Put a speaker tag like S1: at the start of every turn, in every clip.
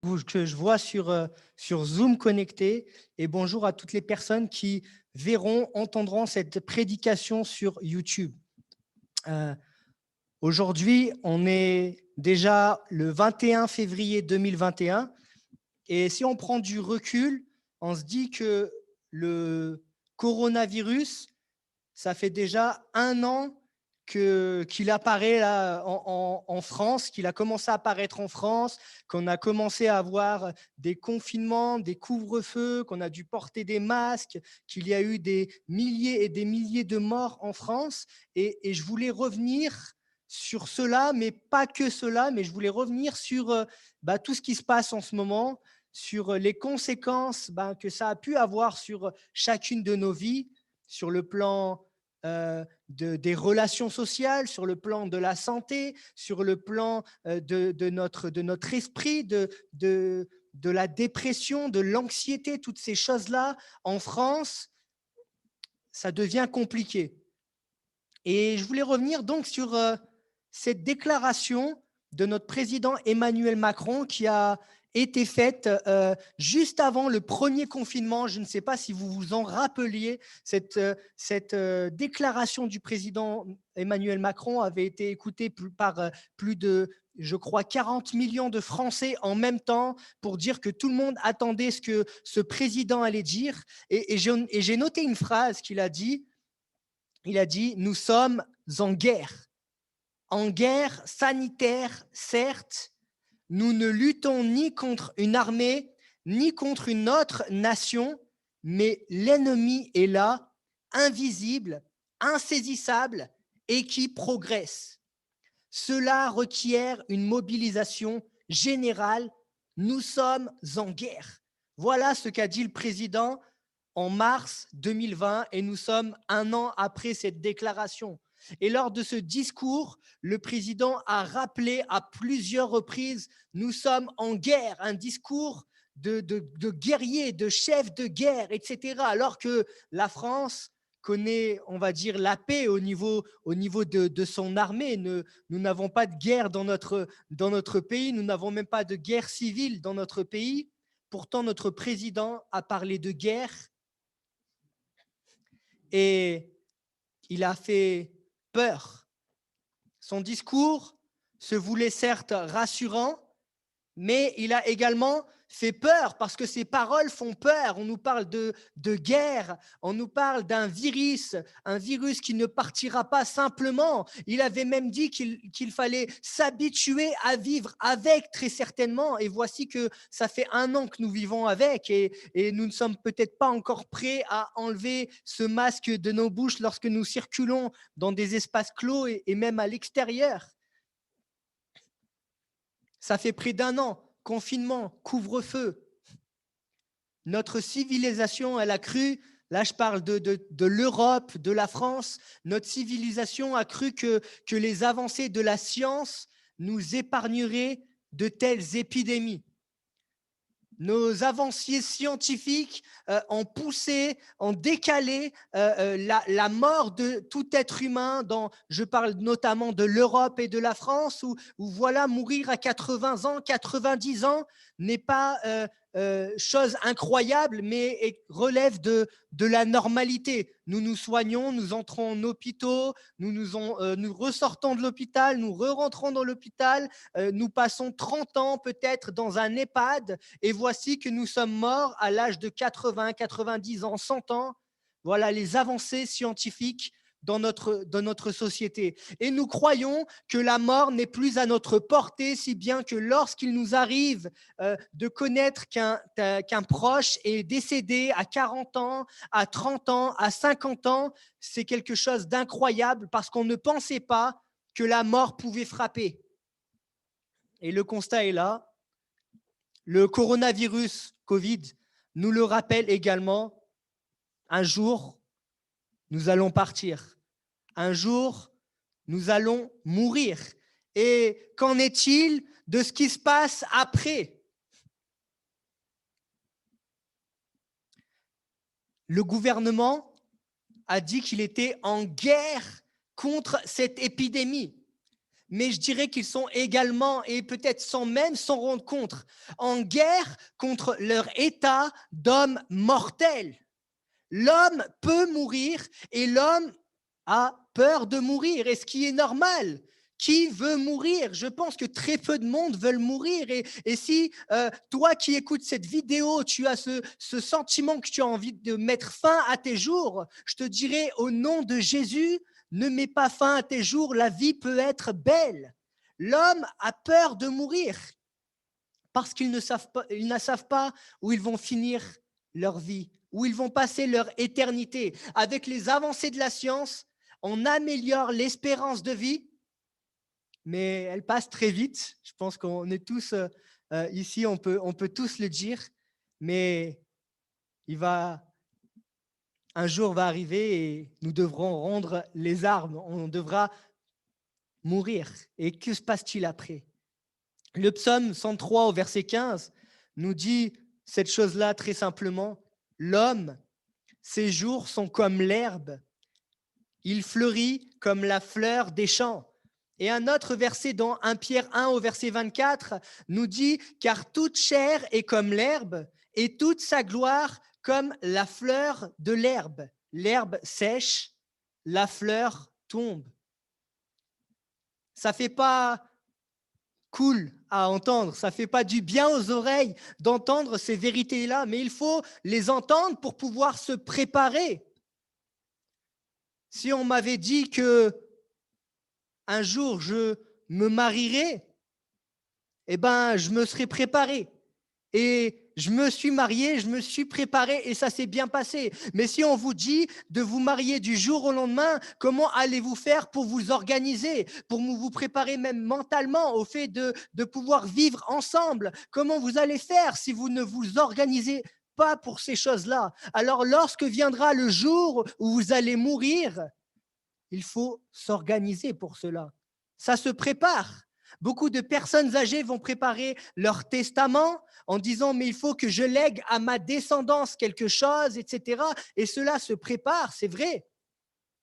S1: que je vois sur Zoom connecté, et bonjour à toutes les personnes qui verront, entendront cette prédication sur YouTube. Euh, Aujourd'hui, on est déjà le 21 février 2021 et si on prend du recul, on se dit que le coronavirus, ça fait déjà un an qu'il apparaît là en France, qu'il a commencé à apparaître en France, qu'on a commencé à avoir des confinements, des couvre-feux, qu'on a dû porter des masques, qu'il y a eu des milliers et des milliers de morts en France. Et je voulais revenir sur cela, mais pas que cela, mais je voulais revenir sur tout ce qui se passe en ce moment, sur les conséquences que ça a pu avoir sur chacune de nos vies, sur le plan des relations sociales, sur le plan de la santé, sur le plan de notre esprit, de la dépression, de l'anxiété, toutes ces choses-là, en France, ça devient compliqué. Et je voulais revenir donc sur cette déclaration de notre président Emmanuel Macron qui a été faite juste avant le premier confinement. Je ne sais pas si vous vous en rappeliez, cette déclaration du président Emmanuel Macron avait été écoutée par plus de, je crois, 40 millions de Français en même temps pour dire que tout le monde attendait ce que ce président allait dire. Et j'ai noté une phrase qu'il a dit. Il a dit, nous sommes en guerre sanitaire, certes, nous ne luttons ni contre une armée, ni contre une autre nation, mais l'ennemi est là, invisible, insaisissable et qui progresse. Cela requiert une mobilisation générale. Nous sommes en guerre. Voilà ce qu'a dit le président en mars 2020 et nous sommes un an après cette déclaration. Et lors de ce discours, le président a rappelé à plusieurs reprises, nous sommes en guerre, un discours de guerrier, de chef de guerre, etc. Alors que la France connaît, on va dire, la paix au niveau de son armée. Nous n'avons pas de guerre dans notre pays, nous n'avons même pas de guerre civile dans notre pays. Pourtant, notre président a parlé de guerre et il a fait peur. Son discours se voulait certes rassurant, mais il a également fait peur parce que ses paroles font peur. On nous parle de guerre, on nous parle d'un virus, un virus qui ne partira pas simplement. Il avait même dit qu'il fallait s'habituer à vivre avec très certainement. Et voici que ça fait un an que nous vivons avec et nous ne sommes peut-être pas encore prêts à enlever ce masque de nos bouches lorsque nous circulons dans des espaces clos et même à l'extérieur. Ça fait près d'un an, confinement, couvre-feu. Notre civilisation, elle a cru, là je parle de l'Europe, de la France, notre civilisation a cru que les avancées de la science nous épargneraient de telles épidémies. Nos avancées scientifiques ont poussé, ont décalé la mort de tout être humain. Je parle notamment de l'Europe et de la France, où voilà, mourir à 80 ans, 90 ans n'est pas chose incroyable, mais relève de la normalité. Nous nous soignons, nous entrons en hôpitaux, nous ressortons de l'hôpital, nous re-rentrons dans l'hôpital, nous passons 30 ans peut-être dans un EHPAD, et voici que nous sommes morts à l'âge de 80, 90 ans, 100 ans. Voilà les avancées scientifiques dans notre société. Et nous croyons que la mort n'est plus à notre portée, si bien que lorsqu'il nous arrive de connaître qu'un proche est décédé à 40 ans, à 30 ans, à 50 ans, c'est quelque chose d'incroyable parce qu'on ne pensait pas que la mort pouvait frapper. Et le constat est là. Le coronavirus Covid nous le rappelle également. Un jour, nous allons partir. Un jour, nous allons mourir. Et qu'en est-il de ce qui se passe après? Le gouvernement a dit qu'il était en guerre contre cette épidémie. mais je dirais qu'ils sont également, et peut-être sans même s'en rendre compte, en guerre contre leur état d'homme mortel. L'homme peut mourir et l'homme a peur de mourir, et ce qui est normal. Qui veut mourir? Je pense que très peu de monde veulent mourir. Et si toi qui écoutes cette vidéo, tu as ce sentiment que tu as envie de mettre fin à tes jours, je te dirais au nom de Jésus, ne mets pas fin à tes jours, la vie peut être belle. L'homme a peur de mourir parce qu'ils ne savent pas où ils vont finir leur vie, où ils vont passer leur éternité. Avec les avancées de la science, on améliore l'espérance de vie, mais elle passe très vite. Je pense qu'on est tous ici, on peut tous le dire, mais un jour va arriver et nous devrons rendre les armes, on devra mourir. Et que se passe-t-il après? Le psaume 103 au verset 15 nous dit cette chose-là très simplement. L'homme, ses jours sont comme l'herbe, il fleurit comme la fleur des champs. Et un autre verset dans 1 Pierre 1 au verset 24 nous dit, car toute chair est comme l'herbe et toute sa gloire comme la fleur de l'herbe. L'herbe sèche, la fleur tombe. Ça ne fait pas cool à entendre, ça ne fait pas du bien aux oreilles d'entendre ces vérités-là, mais il faut les entendre pour pouvoir se préparer. Si on m'avait dit que un jour je me marierais, eh ben, je me serais préparé. Et je me suis marié, je me suis préparé et ça s'est bien passé. Mais si on vous dit de vous marier du jour au lendemain, comment allez-vous faire pour vous organiser, pour vous préparer même mentalement au fait de pouvoir vivre ensemble? Comment vous allez faire si vous ne vous organisez pas pour ces choses-là? Alors lorsque viendra le jour où vous allez mourir, il faut s'organiser pour cela. Ça se prépare. Beaucoup de personnes âgées vont préparer leur testament en disant mais il faut que je lègue à ma descendance quelque chose, etc. Et cela se prépare, c'est vrai.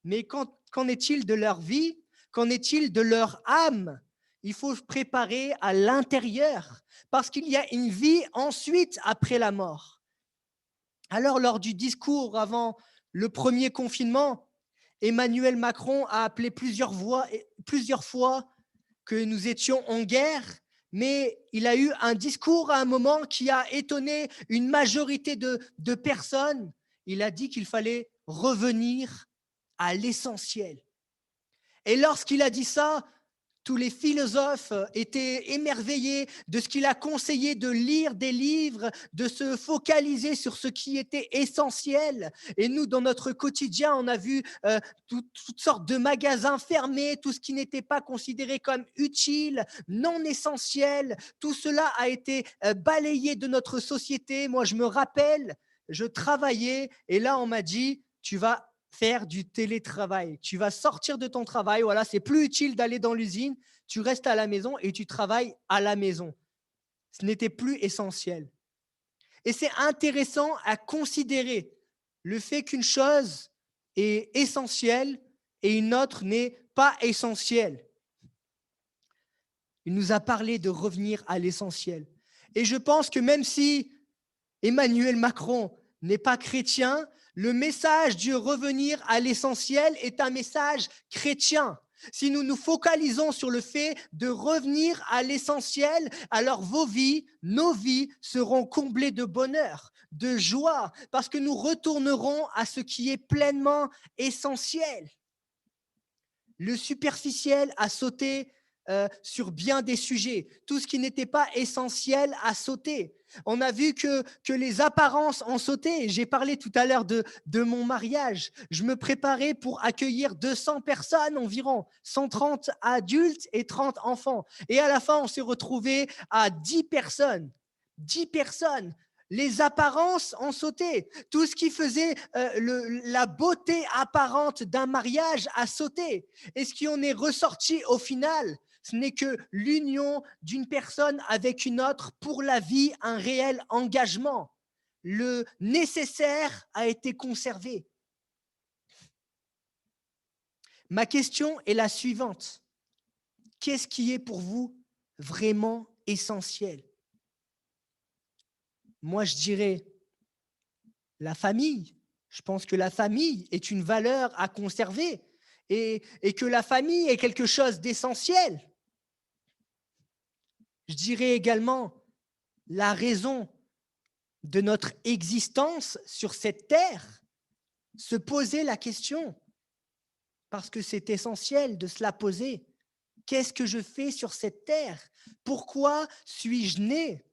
S1: Mais qu'en est-il de leur vie? Qu'en est-il de leur âme? Il faut se préparer à l'intérieur parce qu'il y a une vie ensuite après la mort. Alors lors du discours avant le premier confinement, Emmanuel Macron a appelé plusieurs fois que nous étions en guerre, mais il a eu un discours à un moment qui a étonné une majorité de personnes. Il a dit qu'il fallait revenir à l'essentiel. Et lorsqu'il a dit ça, tous les philosophes étaient émerveillés de ce qu'il a conseillé de lire des livres, de se focaliser sur ce qui était essentiel. Et nous, dans notre quotidien, on a vu toutes sortes de magasins fermés, tout ce qui n'était pas considéré comme utile, non essentiel. Tout cela a été balayé de notre société. Moi, je me rappelle, je travaillais et là, on m'a dit, tu vas faire du télétravail. Tu vas sortir de ton travail, voilà, c'est plus utile d'aller dans l'usine, tu restes à la maison et tu travailles à la maison. Ce n'était plus essentiel. Et c'est intéressant à considérer le fait qu'une chose est essentielle et une autre n'est pas essentielle. Il nous a parlé de revenir à l'essentiel. Et je pense que même si Emmanuel Macron n'est pas chrétien, le message du revenir à l'essentiel est un message chrétien. Si nous nous focalisons sur le fait de revenir à l'essentiel, alors vos vies, nos vies seront comblées de bonheur, de joie, parce que nous retournerons à ce qui est pleinement essentiel. Le superficiel a sauté sur bien des sujets. Tout ce qui n'était pas essentiel a sauté. On a vu que les apparences ont sauté. J'ai parlé tout à l'heure de mon mariage. Je me préparais pour accueillir 200 personnes environ, 130 adultes et 30 enfants. Et à la fin, on s'est retrouvé à 10 personnes. 10 personnes. Les apparences ont sauté. Tout ce qui faisait la beauté apparente d'un mariage a sauté. Et ce qui en est ressorti au final, ce n'est que l'union d'une personne avec une autre pour la vie, un réel engagement. Le nécessaire a été conservé. Ma question est la suivante. qu'est-ce qui est pour vous vraiment essentiel? Moi, je dirais la famille. Je pense que la famille est une valeur à conserver et que la famille est quelque chose d'essentiel. Je dirais également la raison de notre existence sur cette terre, se poser la question, parce que c'est essentiel de se la poser. Qu'est-ce que je fais sur cette terre? Pourquoi suis-je né?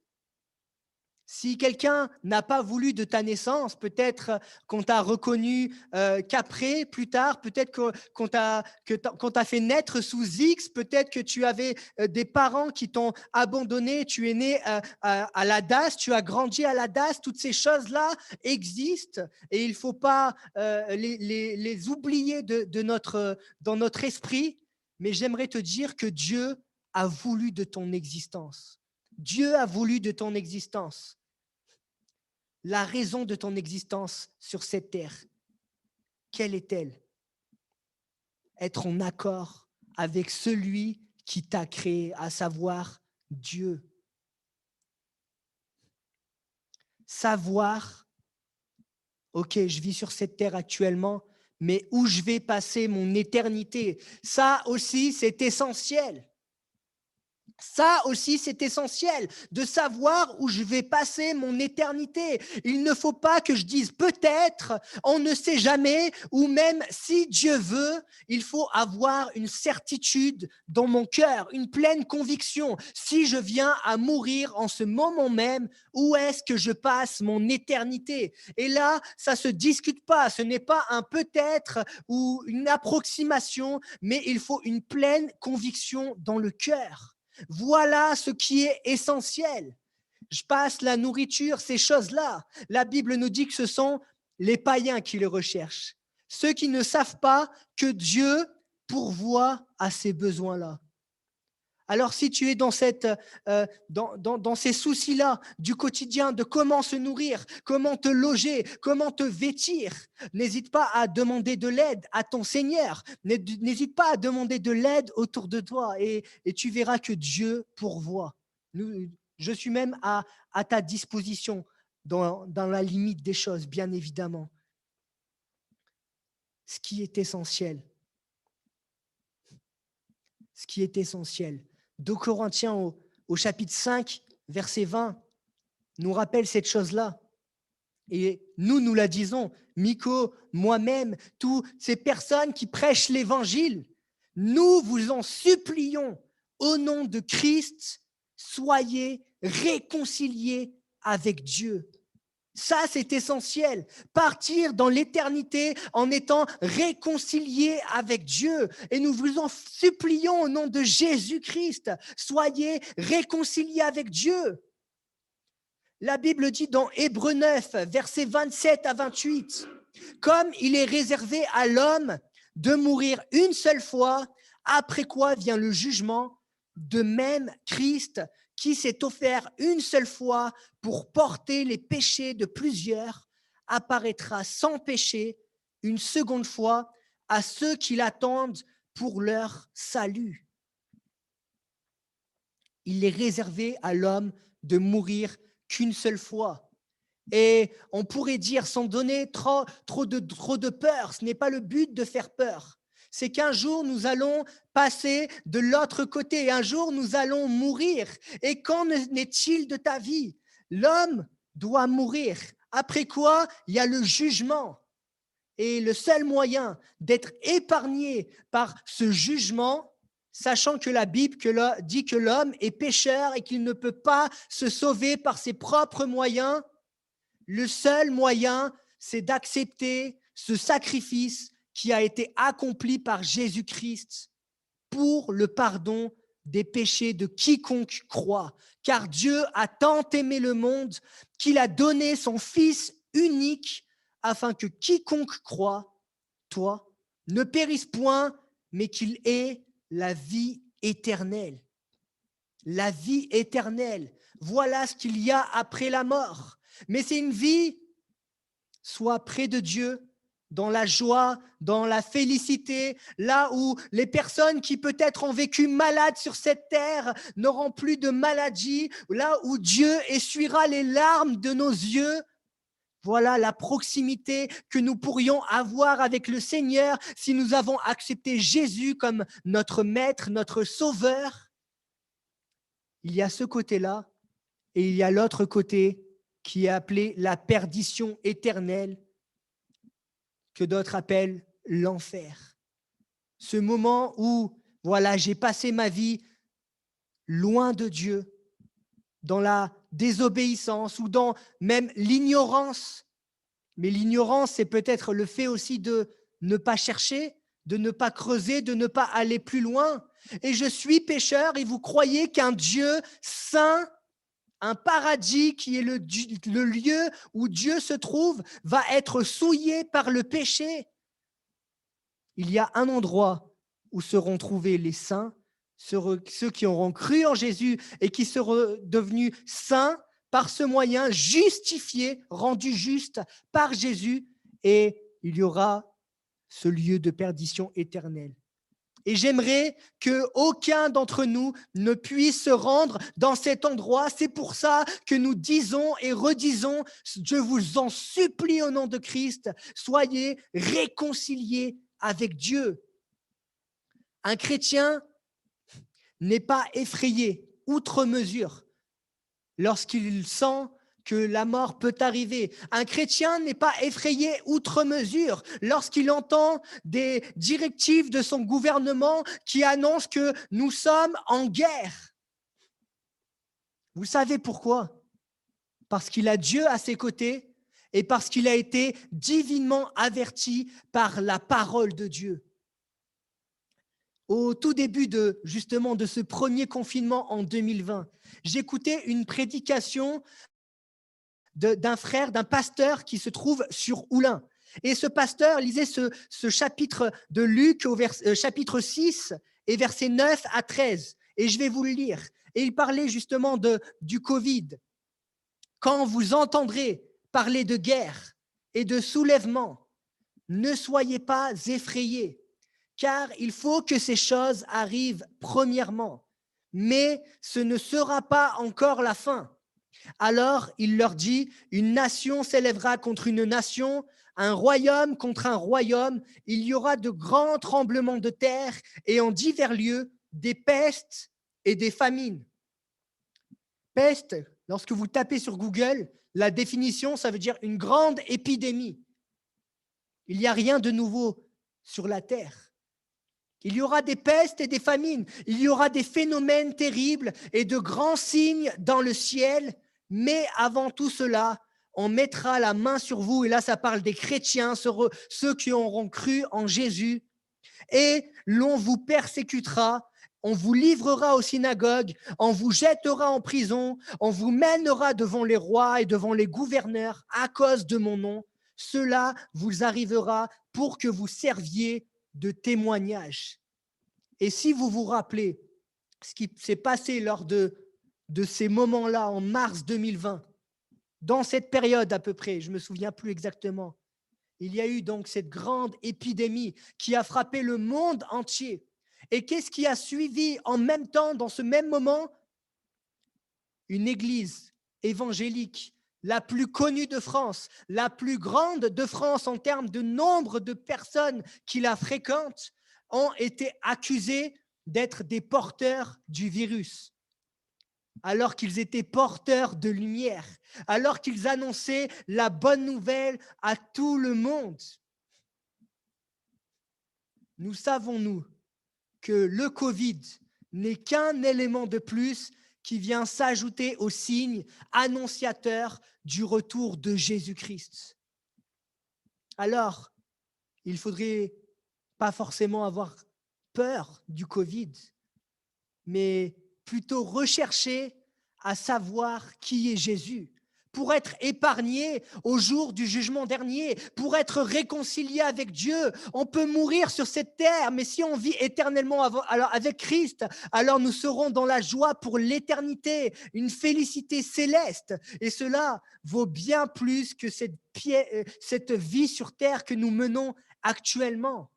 S1: Si quelqu'un n'a pas voulu de ta naissance, peut-être qu'on t'a reconnu qu'après, plus tard, peut-être qu'on t'a fait naître sous X, peut-être que tu avais des parents qui t'ont abandonné, tu es né à la DAS, tu as grandi à la DAS, toutes ces choses-là existent et il ne faut pas les oublier dans notre esprit, mais j'aimerais te dire que Dieu a voulu de ton existence. Dieu a voulu de ton existence. La raison de ton existence sur cette terre, quelle est-elle? Être en accord avec celui qui t'a créé, à savoir Dieu. Savoir, ok, je vis sur cette terre actuellement, mais où je vais passer mon éternité, ça aussi c'est essentiel. Ça aussi, c'est essentiel, de savoir où je vais passer mon éternité. Il ne faut pas que je dise peut-être, on ne sait jamais, ou même si Dieu veut, il faut avoir une certitude dans mon cœur, une pleine conviction. Si je viens à mourir en ce moment même, où est-ce que je passe mon éternité? Et là, ça ne se discute pas, ce n'est pas un peut-être ou une approximation, mais il faut une pleine conviction dans le cœur. Voilà ce qui est essentiel. Je passe la nourriture, ces choses-là. La Bible nous dit que ce sont les païens qui le recherchent. Ceux qui ne savent pas que Dieu pourvoit à ces besoins-là. Alors si tu es dans ces soucis-là du quotidien, de comment se nourrir, comment te loger, comment te vêtir, n'hésite pas à demander de l'aide à ton Seigneur. N'hésite pas à demander de l'aide autour de toi et tu verras que Dieu pourvoit. Je suis même à ta disposition dans la limite des choses, bien évidemment. Ce qui est essentiel. Ce qui est essentiel. 2 Corinthiens au chapitre 5, verset 20, nous rappelle cette chose-là. Et nous la disons, Miko, moi-même, toutes ces personnes qui prêchent l'évangile, nous vous en supplions, au nom de Christ, soyez réconciliés avec Dieu. Ça, c'est essentiel. Partir dans l'éternité en étant réconcilié avec Dieu. Et nous vous en supplions au nom de Jésus-Christ. Soyez réconciliés avec Dieu. La Bible dit dans Hébreux 9, versets 27 à 28, comme il est réservé à l'homme de mourir une seule fois, après quoi vient le jugement, de même Christ qui s'est offert une seule fois pour porter les péchés de plusieurs, apparaîtra sans péché une seconde fois à ceux qui l'attendent pour leur salut. Il est réservé à l'homme de mourir qu'une seule fois. Et on pourrait dire, sans donner trop de peur, ce n'est pas le but de faire peur. C'est qu'un jour, nous allons passer de l'autre côté. Un jour, nous allons mourir. Et qu'en est-il de ta vie? L'homme doit mourir. Après quoi, il y a le jugement. Et le seul moyen d'être épargné par ce jugement, sachant que la Bible dit que l'homme est pécheur et qu'il ne peut pas se sauver par ses propres moyens, le seul moyen, c'est d'accepter ce sacrifice qui a été accompli par Jésus-Christ pour le pardon des péchés de quiconque croit. Car Dieu a tant aimé le monde qu'il a donné son Fils unique afin que quiconque croit, toi, ne périsse point, mais qu'il ait la vie éternelle. La vie éternelle, voilà ce qu'il y a après la mort. Mais c'est une vie soit près de Dieu, dans la joie, dans la félicité, là où les personnes qui peut-être ont vécu malades sur cette terre n'auront plus de maladie, là où Dieu essuiera les larmes de nos yeux. Voilà la proximité que nous pourrions avoir avec le Seigneur si nous avons accepté Jésus comme notre Maître, notre Sauveur. Il y a ce côté-là et il y a l'autre côté qui est appelé la perdition éternelle, que d'autres appellent l'enfer. Ce moment où, voilà, j'ai passé ma vie loin de Dieu, dans la désobéissance ou dans même l'ignorance. Mais l'ignorance, c'est peut-être le fait aussi de ne pas chercher, de ne pas creuser, de ne pas aller plus loin. Et je suis pécheur et vous croyez qu'un Dieu saint, un paradis qui est le lieu où Dieu se trouve, va être souillé par le péché. Il y a un endroit où seront trouvés les saints, ceux qui auront cru en Jésus et qui seront devenus saints par ce moyen, justifiés, rendus justes par Jésus, et il y aura ce lieu de perdition éternelle. Et j'aimerais qu'aucun d'entre nous ne puisse se rendre dans cet endroit. C'est pour ça que nous disons et redisons, je vous en supplie au nom de Christ, soyez réconciliés avec Dieu. Un chrétien n'est pas effrayé outre mesure lorsqu'il sent que la mort peut arriver. Un chrétien n'est pas effrayé outre mesure lorsqu'il entend des directives de son gouvernement qui annoncent que nous sommes en guerre. Vous savez pourquoi? Parce qu'il a Dieu à ses côtés et parce qu'il a été divinement averti par la parole de Dieu. Au tout début de ce premier confinement en 2020, j'écoutais une prédication d'un frère, d'un pasteur qui se trouve sur Oulin. Et ce pasteur lisait ce chapitre de Luc, chapitre 6, et versets 9 à 13. Et je vais vous le lire. Et il parlait justement du Covid. Quand vous entendrez parler de guerre et de soulèvement, ne soyez pas effrayés, car il faut que ces choses arrivent premièrement, mais ce ne sera pas encore la fin. Alors il leur dit, une nation s'élèvera contre une nation, un royaume contre un royaume, il y aura de grands tremblements de terre et en divers lieux des pestes et des famines. Peste, lorsque vous tapez sur Google, la définition, ça veut dire une grande épidémie. Il n'y a rien de nouveau sur la terre. Il y aura des pestes et des famines, il y aura des phénomènes terribles et de grands signes dans le ciel, mais avant tout cela, on mettra la main sur vous, et là ça parle des chrétiens, ceux qui auront cru en Jésus, et l'on vous persécutera, on vous livrera aux synagogues, on vous jettera en prison, on vous mènera devant les rois et devant les gouverneurs à cause de mon nom. Cela vous arrivera pour que vous serviez de témoignage. Et si vous vous rappelez ce qui s'est passé lors de ces moments-là en mars 2020, dans cette période à peu près, je ne me souviens plus exactement, il y a eu donc cette grande épidémie qui a frappé le monde entier. Et qu'est-ce qui a suivi en même temps, dans ce même moment? Une église évangélique, la plus connue de France, la plus grande de France en termes de nombre de personnes qui la fréquentent, ont été accusés d'être des porteurs du virus, alors qu'ils étaient porteurs de lumière, alors qu'ils annonçaient la bonne nouvelle à tout le monde. Nous savons, nous, que le Covid n'est qu'un élément de plus qui vient s'ajouter aux signes annonciateurs du retour de Jésus-Christ. Alors, il ne faudrait pas forcément avoir peur du Covid, mais plutôt rechercher à savoir qui est Jésus, pour être épargnés au jour du jugement dernier, pour être réconciliés avec Dieu. On peut mourir sur cette terre, mais si on vit éternellement alors avec Christ, alors nous serons dans la joie pour l'éternité, une félicité céleste. Et cela vaut bien plus que cette vie sur terre que nous menons actuellement.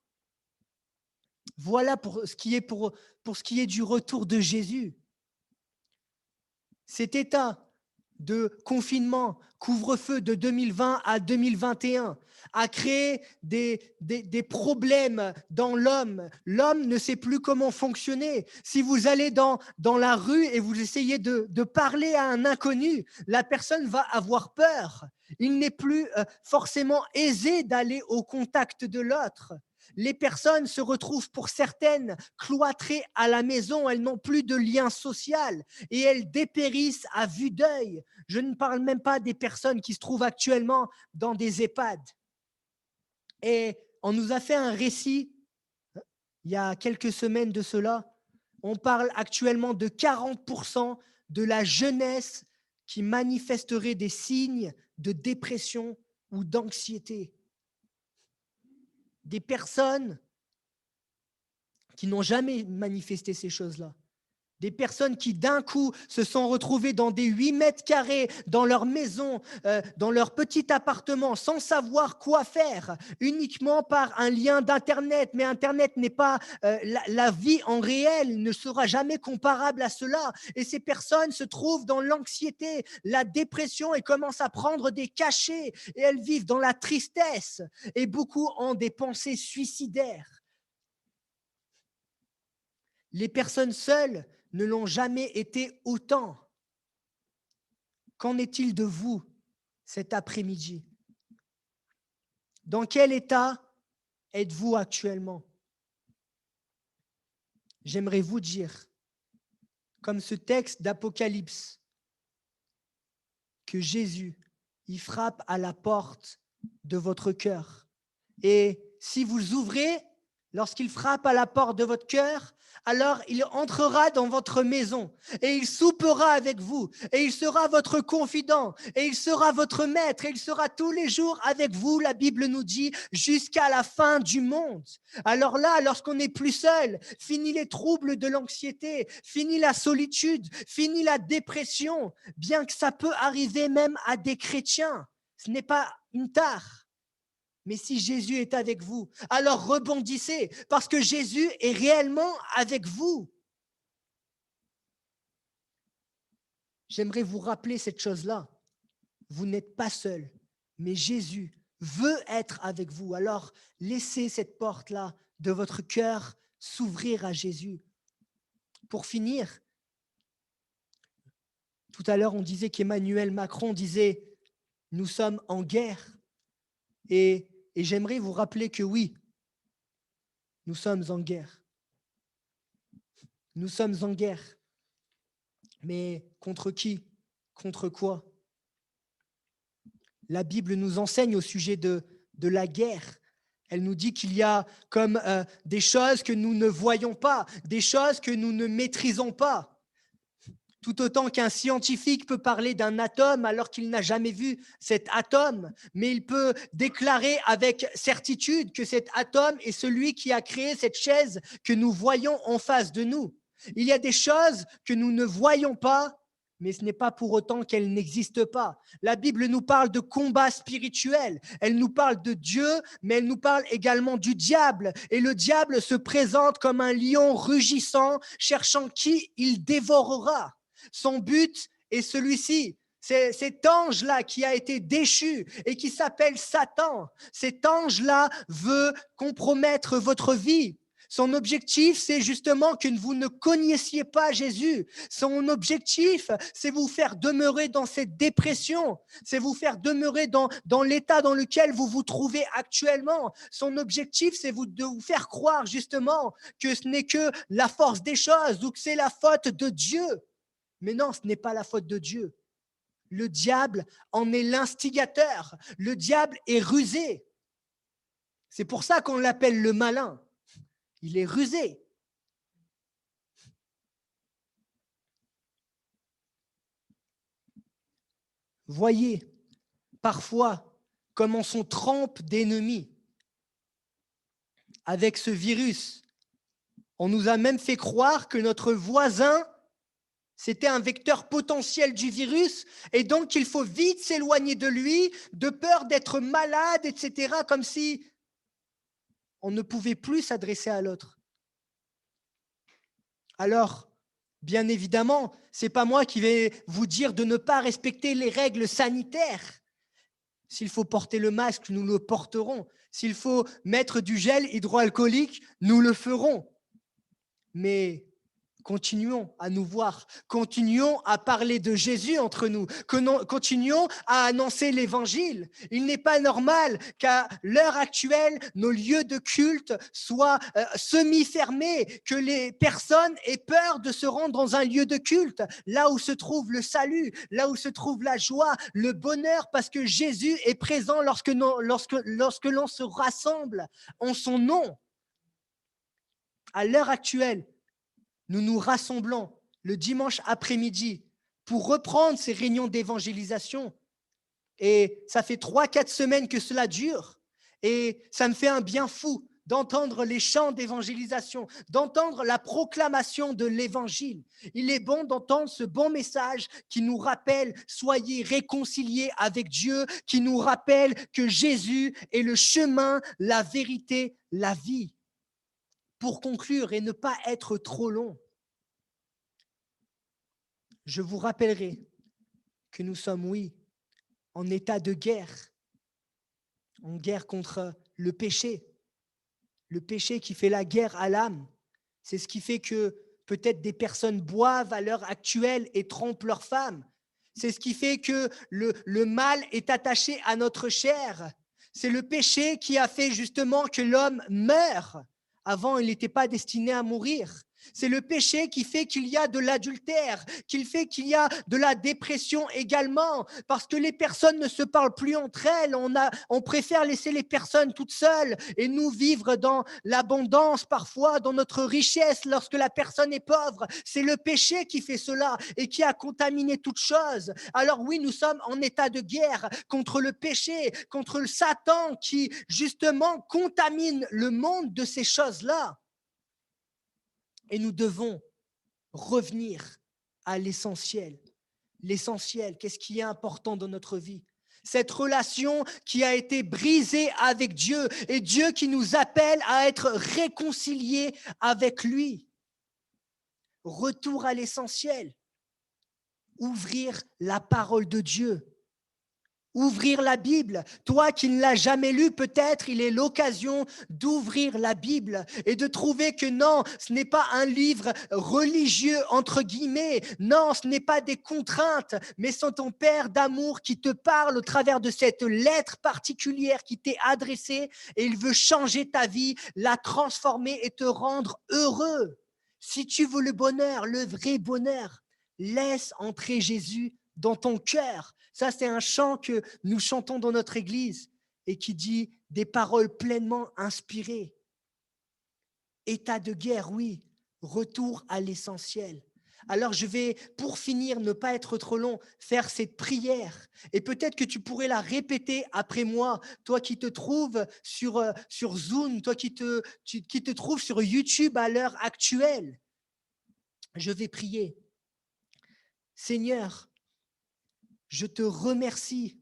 S1: Voilà pour ce qui est du retour de Jésus. Cet état de confinement, couvre-feu de 2020 à 2021 a créé des problèmes dans l'homme. L'homme ne sait plus comment fonctionner. Si vous allez dans la rue et vous essayez de parler à un inconnu, la personne va avoir peur. Il n'est plus forcément aisé d'aller au contact de l'autre. Les personnes se retrouvent pour certaines cloîtrées à la maison, elles n'ont plus de lien social et elles dépérissent à vue d'œil. Je ne parle même pas des personnes qui se trouvent actuellement dans des EHPAD. Et on nous a fait un récit, il y a quelques semaines de cela, on parle actuellement de 40% de la jeunesse qui manifesterait des signes de dépression ou d'anxiété. Des personnes qui n'ont jamais manifesté ces choses-là. Des personnes qui d'un coup se sont retrouvées dans des 8 mètres carrés, dans leur maison, dans leur petit appartement, sans savoir quoi faire, uniquement par un lien d'Internet. Mais Internet n'est pas la vie en réel, ne sera jamais comparable à cela. Et ces personnes se trouvent dans l'anxiété, la dépression et commencent à prendre des cachets. Et elles vivent dans la tristesse. Et beaucoup ont des pensées suicidaires. Les personnes seules ne l'ont jamais été autant. Qu'en est-il de vous cet après-midi? Dans quel état êtes-vous actuellement? J'aimerais vous dire, comme ce texte d'Apocalypse, que Jésus, il frappe à la porte de votre cœur. Et si vous ouvrez, lorsqu'il frappe à la porte de votre cœur, alors il entrera dans votre maison et il soupera avec vous et il sera votre confident et il sera votre maître et il sera tous les jours avec vous, la Bible nous dit, jusqu'à la fin du monde. Alors là, lorsqu'on n'est plus seul, fini les troubles de l'anxiété, fini la solitude, fini la dépression, bien que ça peut arriver même à des chrétiens. Ce n'est pas une tare. Mais si Jésus est avec vous, alors rebondissez, parce que Jésus est réellement avec vous. J'aimerais vous rappeler cette chose-là. Vous n'êtes pas seul, mais Jésus veut être avec vous. Alors, laissez cette porte-là de votre cœur s'ouvrir à Jésus. Pour finir, tout à l'heure, on disait qu'Emmanuel Macron disait « Nous sommes en guerre ». Et j'aimerais vous rappeler que oui, nous sommes en guerre. Nous sommes en guerre. Mais contre qui? Contre quoi? La Bible nous enseigne au sujet de la guerre. Elle nous dit qu'il y a comme des choses que nous ne voyons pas, des choses que nous ne maîtrisons pas. Tout autant qu'un scientifique peut parler d'un atome alors qu'il n'a jamais vu cet atome, mais il peut déclarer avec certitude que cet atome est celui qui a créé cette chaise que nous voyons en face de nous. Il y a des choses que nous ne voyons pas, mais ce n'est pas pour autant qu'elles n'existent pas. La Bible nous parle de combat spirituel, elle nous parle de Dieu, mais elle nous parle également du diable. Et le diable se présente comme un lion rugissant, cherchant qui il dévorera. Son but est celui-ci. C'est cet ange-là qui a été déchu et qui s'appelle Satan. Cet ange-là veut compromettre votre vie. Son objectif, c'est justement que vous ne connaissiez pas Jésus. Son objectif, c'est vous faire demeurer dans cette dépression. C'est vous faire demeurer dans l'état dans lequel vous vous trouvez actuellement. Son objectif, c'est de vous faire croire justement que ce n'est que la force des choses ou que c'est la faute de Dieu. Mais non, ce n'est pas la faute de Dieu. Le diable en est l'instigateur. Le diable est rusé. C'est pour ça qu'on l'appelle le malin. Il est rusé. Voyez parfois comment on trempe d'ennemis avec ce virus. On nous a même fait croire que notre voisin, c'était un vecteur potentiel du virus et donc il faut vite s'éloigner de lui, de peur d'être malade, etc., comme si on ne pouvait plus s'adresser à l'autre. Alors, bien évidemment, ce n'est pas moi qui vais vous dire de ne pas respecter les règles sanitaires. S'il faut porter le masque, nous le porterons. S'il faut mettre du gel hydroalcoolique, nous le ferons. Mais continuons à nous voir, continuons à parler de Jésus entre nous, continuons à annoncer l'Évangile. Il n'est pas normal qu'à l'heure actuelle, nos lieux de culte soient semi-fermés, que les personnes aient peur de se rendre dans un lieu de culte, là où se trouve le salut, là où se trouve la joie, le bonheur, parce que Jésus est présent lorsque l'on se rassemble en son nom. À l'heure actuelle, nous nous rassemblons le dimanche après-midi pour reprendre ces réunions d'évangélisation. Et ça fait 3-4 semaines que cela dure. Et ça me fait un bien fou d'entendre les chants d'évangélisation, d'entendre la proclamation de l'évangile. Il est bon d'entendre ce bon message qui nous rappelle, soyez réconciliés avec Dieu, qui nous rappelle que Jésus est le chemin, la vérité, la vie. Pour conclure et ne pas être trop long, je vous rappellerai que nous sommes, oui, en état de guerre, en guerre contre le péché qui fait la guerre à l'âme. C'est ce qui fait que peut-être des personnes boivent à l'heure actuelle et trompent leurs femmes. C'est ce qui fait que le mal est attaché à notre chair. C'est le péché qui a fait justement que l'homme meurt. Avant, il n'était pas destiné à mourir. C'est le péché qui fait qu'il y a de l'adultère, qui fait qu'il y a de la dépression également, parce que les personnes ne se parlent plus entre elles. On préfère laisser les personnes toutes seules et nous vivre dans l'abondance parfois, dans notre richesse lorsque la personne est pauvre. C'est le péché qui fait cela et qui a contaminé toute chose. Alors oui, nous sommes en état de guerre contre le péché, contre le Satan qui justement contamine le monde de ces choses-là. Et nous devons revenir à l'essentiel. L'essentiel, qu'est-ce qui est important dans notre vie? Cette relation qui a été brisée avec Dieu et Dieu qui nous appelle à être réconciliés avec lui. Retour à l'essentiel. Ouvrir la parole de Dieu. Ouvrir la Bible. Toi qui ne l'as jamais lu, peut-être il est l'occasion d'ouvrir la Bible et de trouver que non, ce n'est pas un livre religieux entre guillemets. Non, ce n'est pas des contraintes, mais c'est ton Père d'amour qui te parle au travers de cette lettre particulière qui t'est adressée et il veut changer ta vie, la transformer et te rendre heureux. Si tu veux le bonheur, le vrai bonheur, laisse entrer Jésus dans ton cœur. Ça, c'est un chant que nous chantons dans notre église et qui dit des paroles pleinement inspirées. État de guerre, oui. Retour à l'essentiel. Alors, je vais, pour finir, ne pas être trop long, faire cette prière. Et peut-être que tu pourrais la répéter après moi, toi qui te trouves sur Zoom, toi qui te trouves sur YouTube à l'heure actuelle. Je vais prier. Seigneur, je te remercie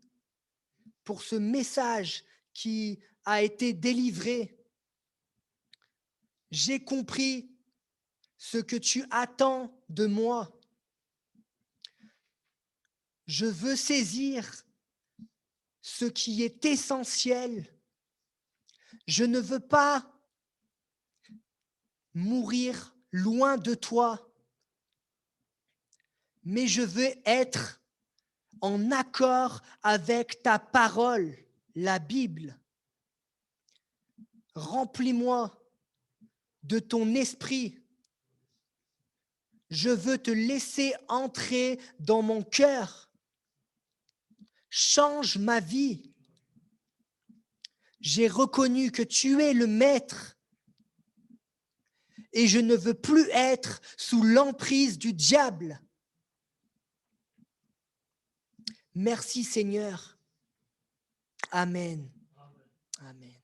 S1: pour ce message qui a été délivré. J'ai compris ce que tu attends de moi. Je veux saisir ce qui est essentiel. Je ne veux pas mourir loin de toi, mais je veux être en accord avec ta parole, la Bible. Remplis-moi de ton esprit. Je veux te laisser entrer dans mon cœur. Change ma vie. J'ai reconnu que tu es le maître et je ne veux plus être sous l'emprise du diable. Merci Seigneur. Amen. Amen.